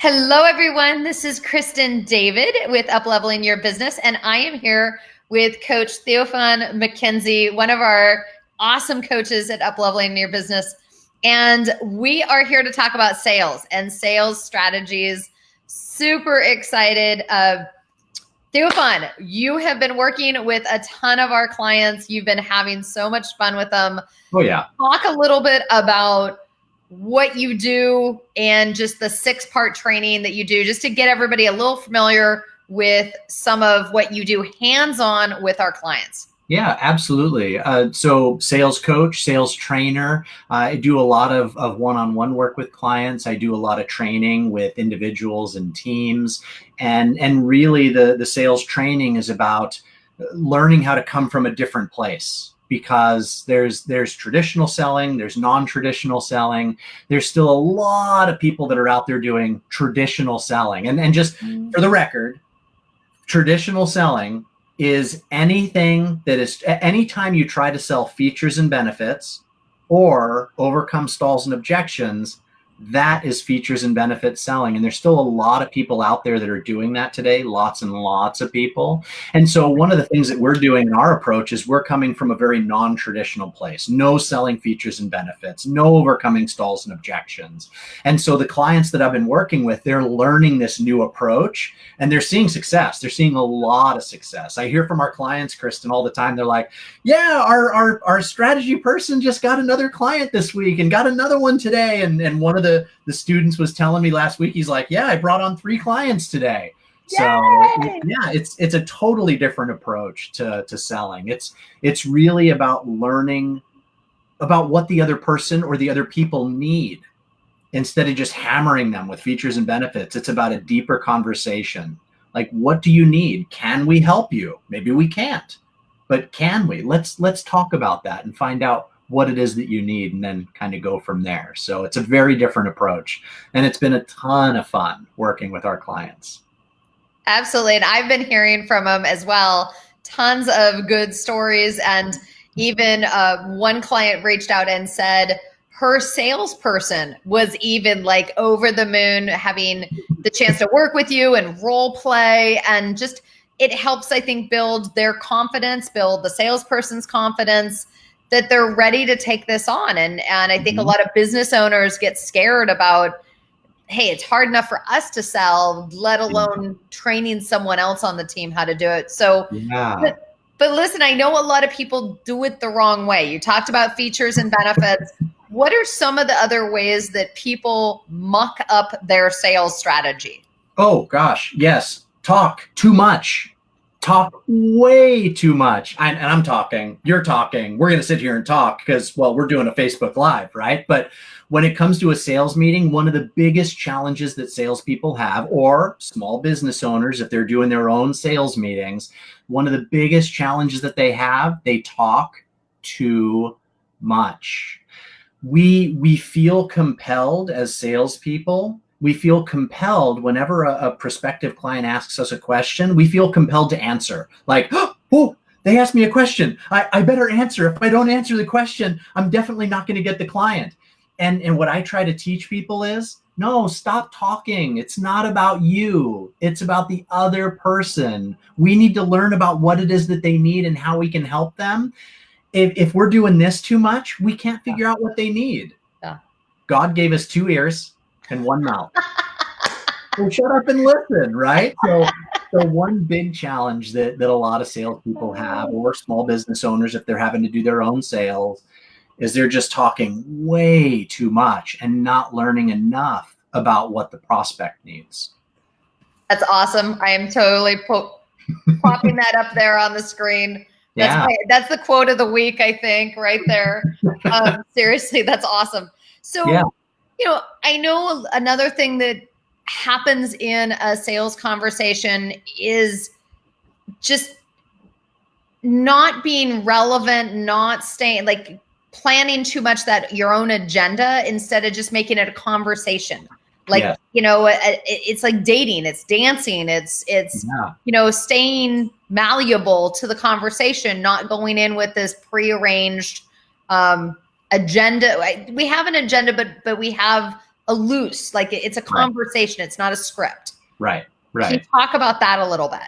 Hello, everyone. This is Kristen David with Upleveling Your Business, and I am here with Coach Theophan McKenzie, one of our awesome coaches at Upleveling Your Business. And we are here to talk about sales and sales strategies. Super excited. Theophan, you have been working with a ton of our clients. You've been having so much fun with them. Oh, yeah. Talk a little bit about what you do and just the 6-part training that you do, just to get everybody a little familiar with some of what you do hands-on with our clients. Yeah, absolutely. So sales coach, sales trainer. I do a lot of one-on-one work with clients. I do a lot of training with individuals and teams. And really the sales training is about learning how to come from a different place. Because there's traditional selling, there's non-traditional selling. There's still a lot of people that are out there doing traditional selling. And just for the record, traditional selling is anything that is, anytime you try to sell features and benefits or overcome stalls and objections, that is features and benefits selling. And there's still a lot of people out there that are doing that today, lots and lots of people. And so one of the things that we're doing in our approach is we're coming from a very non-traditional place, no selling features and benefits, no overcoming stalls and objections. And so the clients that I've been working with, they're learning this new approach and they're seeing success. They're seeing a lot of success. I hear from our clients, Kristen, all the time. They're like, yeah, our strategy person just got another client this week and got another one today. And one of the students was telling me last week, he's like, yeah, I brought on 3 clients today. Yay! So yeah, it's a totally different approach to selling. It's really about learning about what the other person or the other people need instead of just hammering them with features and benefits. It's about a deeper conversation. Like, what do you need? Can we help you? Maybe we can't, but can we? Let's talk about that and find out what it is that you need and then kind of go from there. So it's a very different approach. And it's been a ton of fun working with our clients. Absolutely. And I've been hearing from them as well, tons of good stories. And even one client reached out and said her salesperson was even like over the moon, having the chance to work with you and role play. And just, it helps, I think, build their confidence, build the salesperson's confidence, that they're ready to take this on. And I think a lot of business owners get scared about, hey, it's hard enough for us to sell, let alone training someone else on the team how to do it. So, yeah. But listen, I know a lot of people do it the wrong way. You talked about features and benefits. What are some of the other ways that people muck up their sales strategy? Oh gosh, yes. Talk too much. Talk way too much. And I'm talking, you're talking, we're going to sit here and talk because, well, we're doing a Facebook Live, right? But when it comes to a sales meeting, one of the biggest challenges that salespeople have, or small business owners, if they're doing their own sales meetings, one of the biggest challenges that they have, they talk too much. We feel compelled as salespeople. We feel compelled whenever a prospective client asks us a question, we feel compelled to answer. Like, oh, they asked me a question. I better answer. If I don't answer the question, I'm definitely not going to get the client. And what I try to teach people is, no, stop talking. It's not about you. It's about the other person. We need to learn about what it is that they need and how we can help them. If we're doing this too much, we can't figure out what they need. Yeah. God gave us 2 ears and 1 mouth. So shut up and listen, right? So one big challenge that a lot of salespeople have, or small business owners, if they're having to do their own sales, is they're just talking way too much and not learning enough about what the prospect needs. That's awesome. I am totally popping that up there on the screen. That's the quote of the week, I think, right there. Seriously, that's awesome. So, you know, I know another thing that happens in a sales conversation is just not being relevant, not staying, like planning too much that your own agenda instead of just making it a conversation. Like, you know, it's like dating, it's dancing, it's you know, staying malleable to the conversation, not going in with this prearranged agenda. We have an agenda, but we have a loose, like it's a conversation. It's not a script. Right. Can you talk about that a little bit?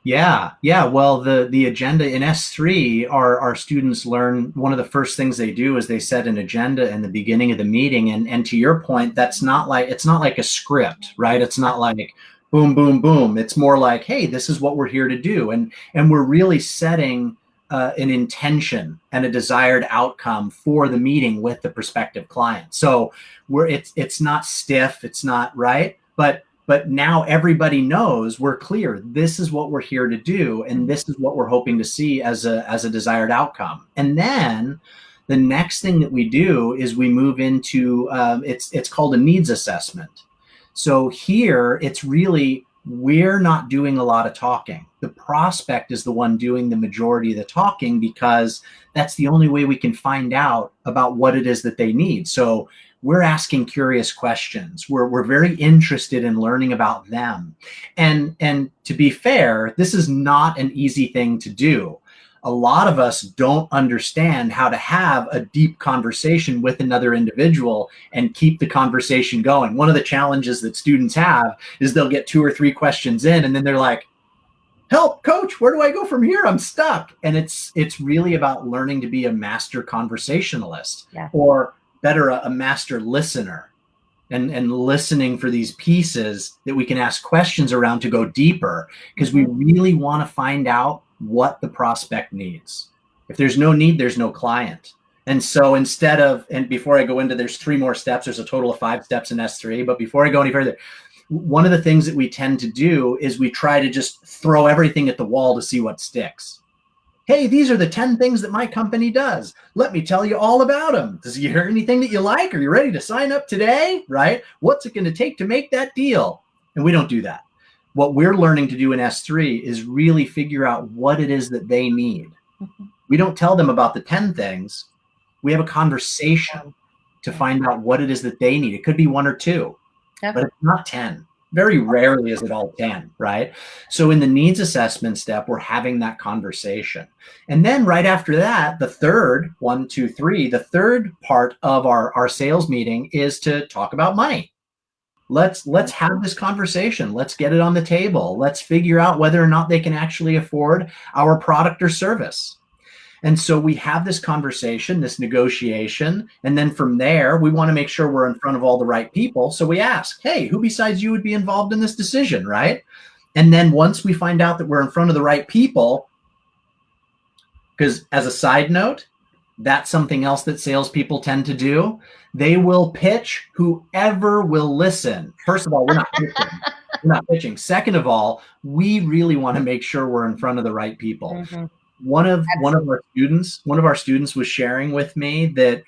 Yeah. Well, the agenda in S3, our students learn, one of the first things they do is they set an agenda in the beginning of the meeting. And to your point, it's not like a script, right? It's not like boom, boom, boom. It's more like, hey, this is what we're here to do. And we're really setting an intention and a desired outcome for the meeting with the prospective client. So it's not stiff, it's not right, but now everybody knows, we're clear, this is what we're here to do, and this is what we're hoping to see as a desired outcome. And then the next thing that we do is we move into it's called a needs assessment. So here it's really, we're not doing a lot of talking. The prospect is the one doing the majority of the talking, because that's the only way we can find out about what it is that they need. So we're asking curious questions. We're very interested in learning about them. And to be fair, this is not an easy thing to do. A lot of us don't understand how to have a deep conversation with another individual and keep the conversation going. One of the challenges that students have is they'll get 2 or 3 questions in, and then they're like, help, coach, where do I go from here? I'm stuck. And it's really about learning to be a master conversationalist, or better, a master listener, and listening for these pieces that we can ask questions around to go deeper, because we really want to find out what the prospect needs. If there's no need, there's no client. And so instead of, and before I go into, there's 3 more steps. There's a total of 5 steps in S3. But before I go any further, one of the things that we tend to do is we try to just throw everything at the wall to see what sticks. Hey, these are the 10 things that my company does. Let me tell you all about them. Does you hear anything that you like? Are you ready to sign up today? Right? What's it going to take to make that deal? And we don't do that. What we're learning to do in S3 is really figure out what it is that they need. We don't tell them about the 10 things. We have a conversation to find out what it is that they need. It could be 1 or 2, but it's not 10. Very rarely is it all 10, right? So in the needs assessment step, we're having that conversation. And then right after that, the third, 1, 2, 3, the third part of our sales meeting is to talk about money. Let's have this conversation. Let's get it on the table. Let's figure out whether or not they can actually afford our product or service. And so we have this conversation, this negotiation, and then from there, we want to make sure we're in front of all the right people. So we ask, hey, who besides you would be involved in this decision, right? And then once we find out that we're in front of the right people, because as a side note, that's something else that salespeople tend to do. They will pitch whoever will listen. First of all, we're not pitching. We're not pitching. Second of all, we really want to make sure we're in front of the right people. Mm-hmm. One of our students was sharing with me that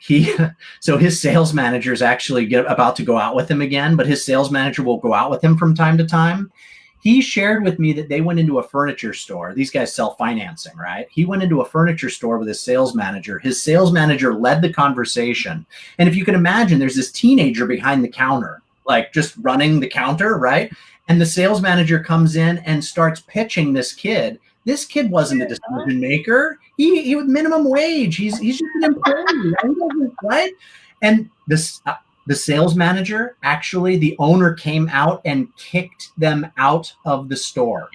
so his sales manager is actually about to go out with him again, but his sales manager will go out with him from time to time. He shared with me that they went into a furniture store. These guys sell financing, right? He went into a furniture store with his sales manager. His sales manager led the conversation. And if you can imagine, there's this teenager behind the counter, like just running the counter, right? And the sales manager comes in and starts pitching this kid. This kid wasn't a decision maker. He was minimum wage. He's just an employee, right? And the sales manager, actually, the owner came out and kicked them out of the store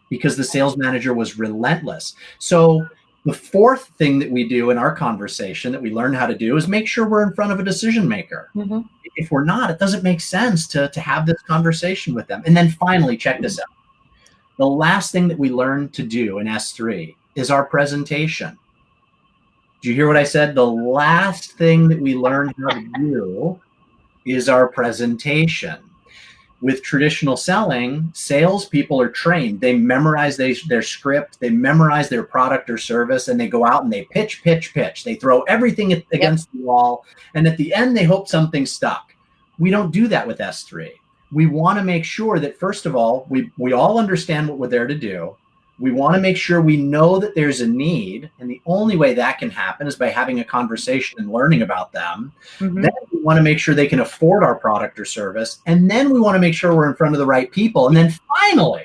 because the sales manager was relentless. So the fourth thing that we do in our conversation that we learn how to do is make sure we're in front of a decision maker. Mm-hmm. If we're not, it doesn't make sense to have this conversation with them. And then finally, check this out. The last thing that we learn to do in S3 is our presentation. Did you hear what I said? The last thing that we learn how to do is our presentation. With traditional selling, salespeople are trained. They memorize their script, they memorize their product or service, and they go out and they pitch. They throw everything against the wall, and at the end, they hope something stuck. We don't do that with S3. We want to make sure that, first of all, we all understand what we're there to do. We want to make sure we know that there's a need, and the only way that can happen is by having a conversation and learning about them. Mm-hmm. Then we want to make sure they can afford our product or service, and then we want to make sure we're in front of the right people. And then finally,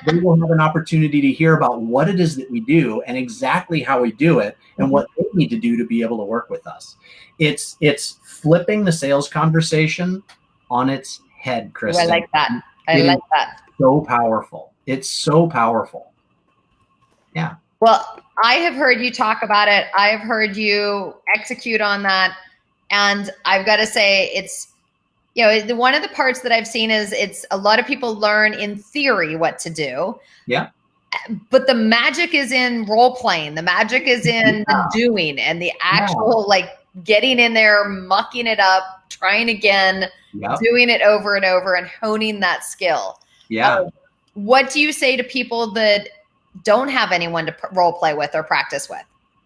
they will have an opportunity to hear about what it is that we do and exactly how we do it and what they need to do to be able to work with us. It's flipping the sales conversation on its head, Kristen. I like that. I like that. So powerful. It's so powerful. Yeah. Well, I have heard you talk about it. I have heard you execute on that. And I've got to say, it's, one of the parts that I've seen is it's a lot of people learn in theory what to do. Yeah. But the magic is in role playing. The magic is in the doing and the actual like getting in there, mucking it up, trying again, doing it over and over and honing that skill. Yeah. What do you say to people that don't have anyone to role play with or practice with?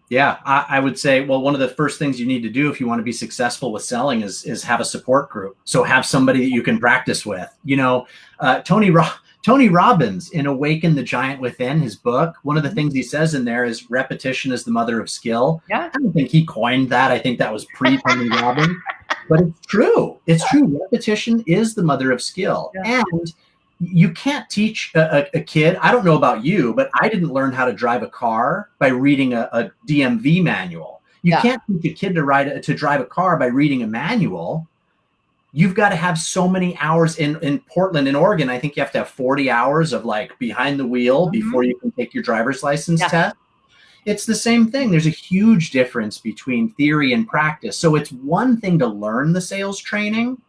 Yeah, I would say, well, one of the first things you need to do if you want to be successful with selling is have a support group. So have somebody that you can practice with. Tony Robbins in Awaken the Giant Within, his book, one of the things he says in there is repetition is the mother of skill. Yeah. I don't think he coined that. I think that was pre-Tony Robbins. But it's true. It's true. Repetition is the mother of skill. Yeah. And you can't teach a kid. I don't know about you, but I didn't learn how to drive a car by reading a DMV manual. You can't teach a kid to drive a car by reading a manual. You've got to have so many hours in Portland, in Oregon. I think you have to have 40 hours of like behind the wheel before you can take your driver's license test. It's the same thing. There's a huge difference between theory and practice. So it's one thing to learn the sales training,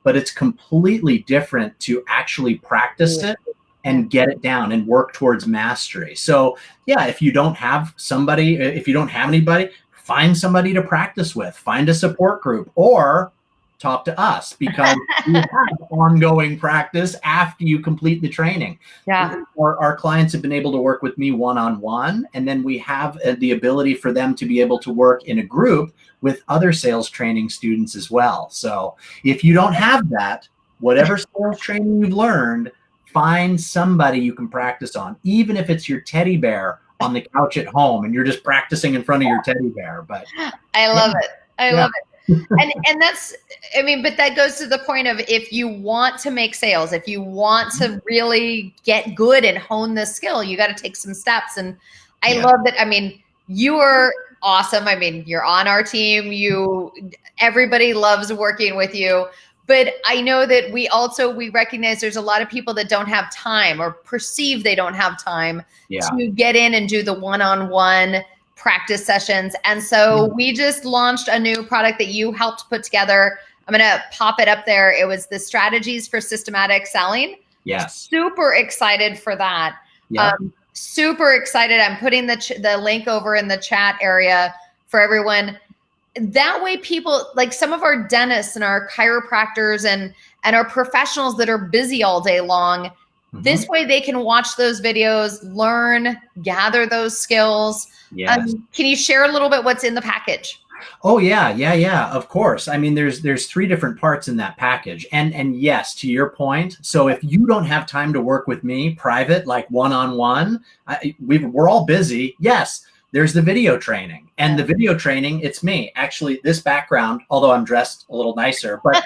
but it's completely different to actually practice it and get it down and work towards mastery. So yeah, if you don't have anybody, find somebody to practice with, find a support group, or talk to us, because we have ongoing practice after you complete the training. Yeah. Our clients have been able to work with me one-on-one, and then we have the ability for them to be able to work in a group with other sales training students as well. So if you don't have that, whatever sales training you've learned, find somebody you can practice on, even if it's your teddy bear on the couch at home and you're just practicing in front of your teddy bear. But I love it. I love it. And that's, but that goes to the point of, if you want to make sales, if you want to really get good and hone this skill, you got to take some steps. And I love that. You are awesome. You're on our team. Everybody loves working with you. But I know that we recognize there's a lot of people that don't have time or perceive they don't have time to get in and do the one-on-one practice sessions. And so we just launched a new product that you helped put together. I'm going to pop it up there. It was the strategies for systematic selling. Yes. Super excited for that. Yeah. Super excited. I'm putting the link over in the chat area for everyone. That way people, like some of our dentists and our chiropractors and our professionals that are busy all day long, this way they can watch those videos, learn, gather those skills. Yes. Can you share a little bit what's in the package? Oh yeah, of course. There's 3 different parts in that package. And yes, to your point, so if you don't have time to work with me private, like one-on-one, we're all busy. Yes, there's the video training. And the video training, it's me. Actually, this background, although I'm dressed a little nicer, but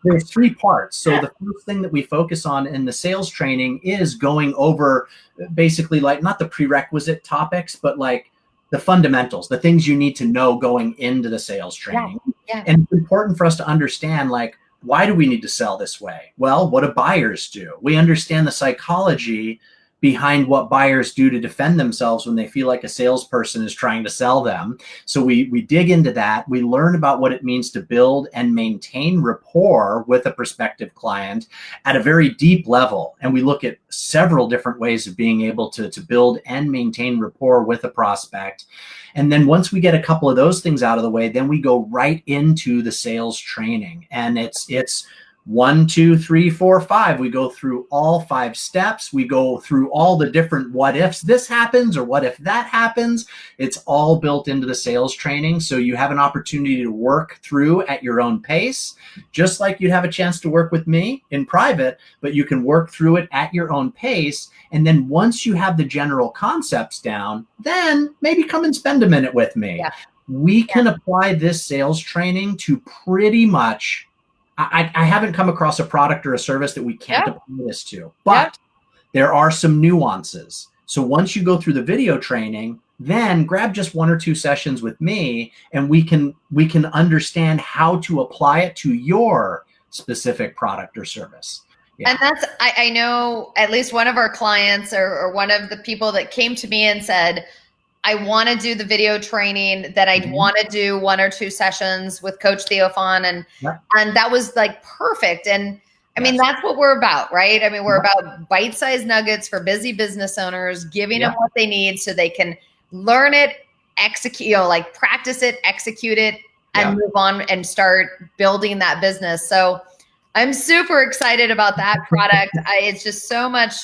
there's 3 parts. So the first thing that we focus on in the sales training is going over basically like not the prerequisite topics, but like the fundamentals, the things you need to know going into the sales training. Yeah. And it's important for us to understand, like, why do we need to sell this way? Well, what do buyers do? We understand the psychology behind what buyers do to defend themselves when they feel like a salesperson is trying to sell them. So we dig into that. We learn about what it means to build and maintain rapport with a prospective client at a very deep level. And we look at several different ways of being able to build and maintain rapport with a prospect. And then once we get a couple of those things out of the way, then we go right into the sales training. And it's 1, 2, 3, 4, 5. We go through all 5 steps. We go through all the different what ifs this happens or what if that happens. It's all built into the sales training. So you have an opportunity to work through at your own pace, just like you'd have a chance to work with me in private, but you can work through it at your own pace. And then once you have the general concepts down, then maybe come and spend a minute with me. Yeah. We can apply this sales training to pretty much, I haven't come across a product or a service that we can't apply this to, but there are some nuances. So once you go through the video training, then grab just 1 or 2 sessions with me, and we can understand how to apply it to your specific product or service. Yeah. And that's, I know at least one of our clients or one of the people that came to me and said, I want to do the video training, that I'd want to do 1 or 2 sessions with Coach Theophan. And that was like perfect. And I mean, that's what we're about, right? I mean, we're about bite-sized nuggets for busy business owners, giving them what they need so they can learn it, execute, like practice it, execute it, and move on and start building that business. So I'm super excited about that product. It's just so much,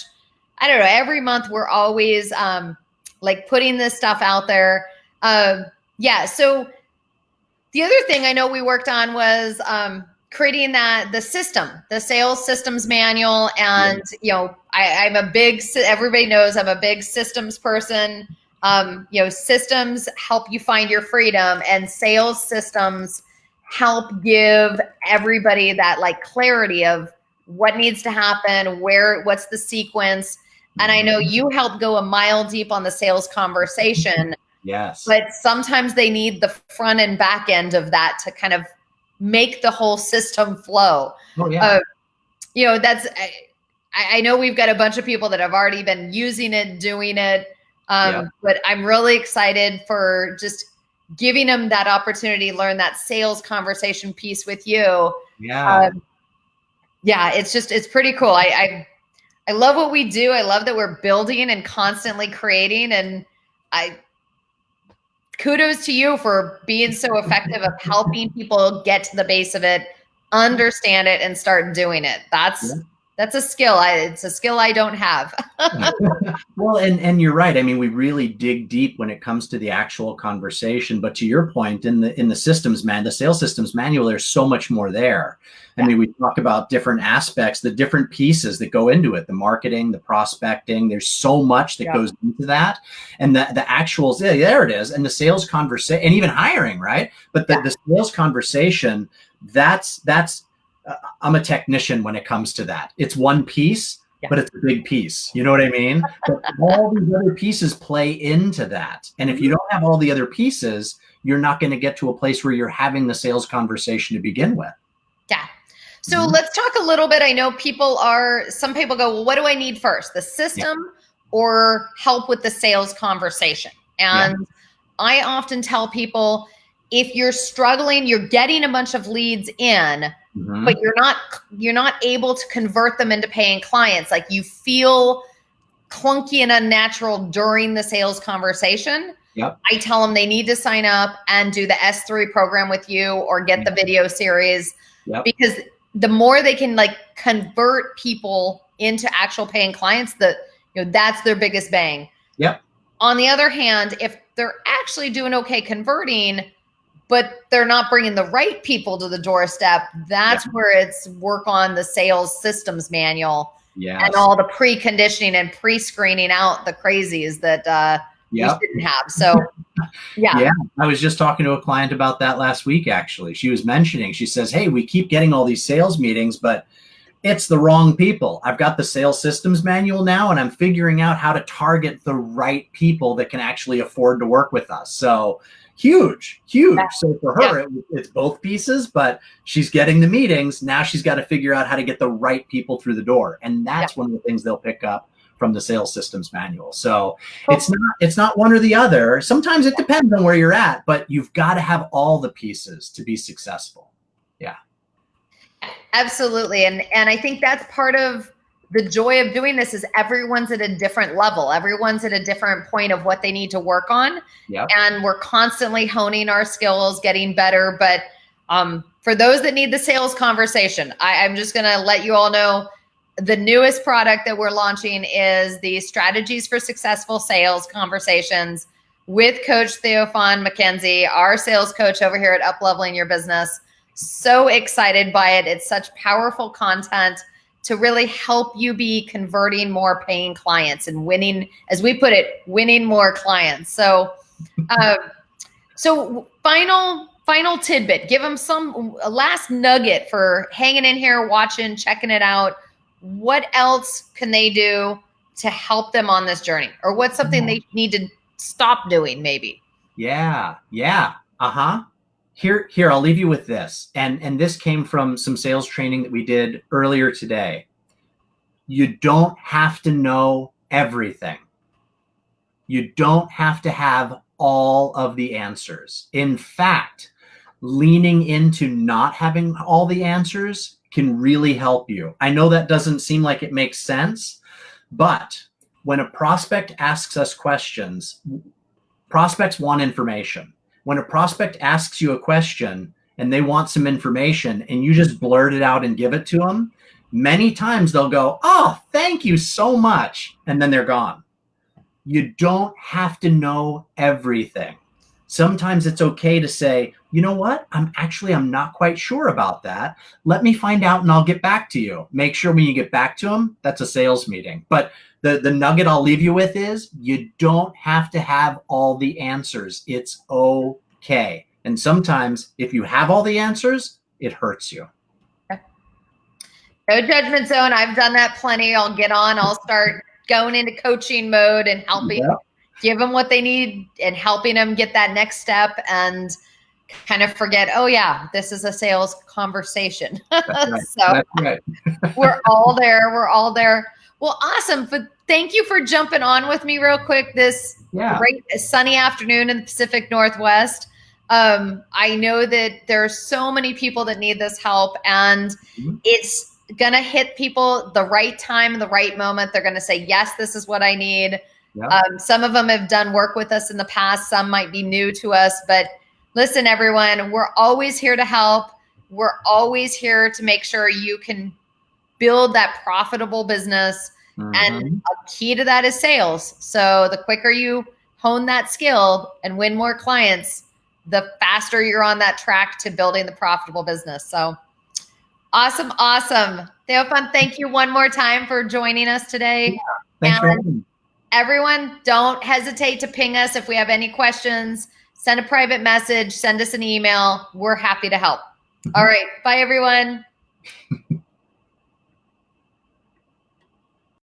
I don't know, every month we're always like putting this stuff out there. So the other thing I know we worked on was creating the system, the sales systems manual. And, I'm a big, everybody knows I'm a big systems person. Systems help you find your freedom, and sales systems help give everybody that like clarity of what needs to happen, what's the sequence. And I know you help go a mile deep on the sales conversation. Yes. But sometimes they need the front and back end of that to kind of make the whole system flow. Oh, yeah. I know we've got a bunch of people that have already been using it, doing it. But I'm really excited for just giving them that opportunity to learn that sales conversation piece with you. Yeah. It's pretty cool. I love what we do. I love that we're building and constantly creating, and kudos to you for being so effective of helping people get to the base of it, understand it, and start doing it. That's a skill. It's a skill I don't have. Well, and you're right. I mean, we really dig deep when it comes to the actual conversation. But to your point, in the systems the sales systems manual, there's so much more there. I mean, we talk about different aspects, the different pieces that go into it, the marketing, the prospecting. There's so much that goes into that, and the actuals. Yeah, there it is. And the sales conversation, and even hiring, right? But the sales conversation, that's. I'm a technician when it comes to that. It's one piece, but it's a big piece. You know what I mean? But all these other pieces play into that. And if you don't have all the other pieces, you're not going to get to a place where you're having the sales conversation to begin with. Yeah. So let's talk a little bit. I know some people go, well, what do I need first? The system or help with the sales conversation? And I often tell people, if you're struggling, you're getting a bunch of leads in, but you're not able to convert them into paying clients. Like you feel clunky and unnatural during the sales conversation. I tell them they need to sign up and do the S3 program with you or get the video series, because the more they can like convert people into actual paying clients, that's their biggest bang. On the other hand, if they're actually doing okay converting, but they're not bringing the right people to the doorstep, that's where it's work on the sales systems manual and all the preconditioning and pre-screening out the crazies that you shouldn't have. So, I was just talking to a client about that last week, actually. She was mentioning, she says, hey, we keep getting all these sales meetings, but it's the wrong people. I've got the sales systems manual now, and I'm figuring out how to target the right people that can actually afford to work with us. So huge. So for her, it's both pieces, but she's getting the meetings. Now she's got to figure out how to get the right people through the door. And that's one of the things they'll pick up from the sales systems manual. So it's not one or the other. Sometimes it depends on where you're at, but you've got to have all the pieces to be successful. Yeah. Absolutely. And I think that's part of the joy of doing this, is everyone's at a different level. Everyone's at a different point of what they need to work on. And we're constantly honing our skills, getting better. But for those that need the sales conversation, I'm just going to let you all know the newest product that we're launching is the Strategies for Successful Sales Conversations with Coach Theophan McKenzie, our sales coach over here at Upleveling Your Business. So excited by it. It's such powerful content to really help you be converting more paying clients and winning, as we put it, winning more clients. So, final tidbit, give them a last nugget for hanging in here, watching, checking it out. What else can they do to help them on this journey, or what's something they need to stop doing maybe? Yeah. Here, I'll leave you with this. And this came from some sales training that we did earlier today. You don't have to know everything. You don't have to have all of the answers. In fact, leaning into not having all the answers can really help you. I know that doesn't seem like it makes sense, but when a prospect asks us questions, prospects want information. When a prospect asks you a question and they want some information and you just blurt it out and give it to them, many times they'll go, "Oh, thank you so much." And then they're gone. You don't have to know everything. Sometimes it's okay to say, "You know what? I'm not quite sure about that. Let me find out and I'll get back to you." Make sure when you get back to them, that's a sales meeting. But the nugget I'll leave you with is you don't have to have all the answers. It's okay. And sometimes if you have all the answers, it hurts you. No judgment zone. I've done that plenty. I'll get on. I'll start going into coaching mode and helping give them what they need and helping them get that next step, and kind of forget, oh yeah, this is a sales conversation. That's right. So That's right. we're all there. We're all there. Well, awesome. But thank you for jumping on with me real quick this great sunny afternoon in the Pacific Northwest. I know that there's so many people that need this help, and it's going to hit people the right time and the right moment. They're going to say, yes, this is what I need. Some of them have done work with us in the past. Some might be new to us, but listen, everyone, we're always here to help. We're always here to make sure you can build that profitable business. And a key to that is sales. So the quicker you hone that skill and win more clients, the faster you're on that track to building the profitable business. So awesome. Theophan, thank you one more time for joining us today. Yeah, thanks for having me. Everyone, don't hesitate to ping us if we have any questions. Send a private message, send us an email. We're happy to help. All right. Bye, everyone.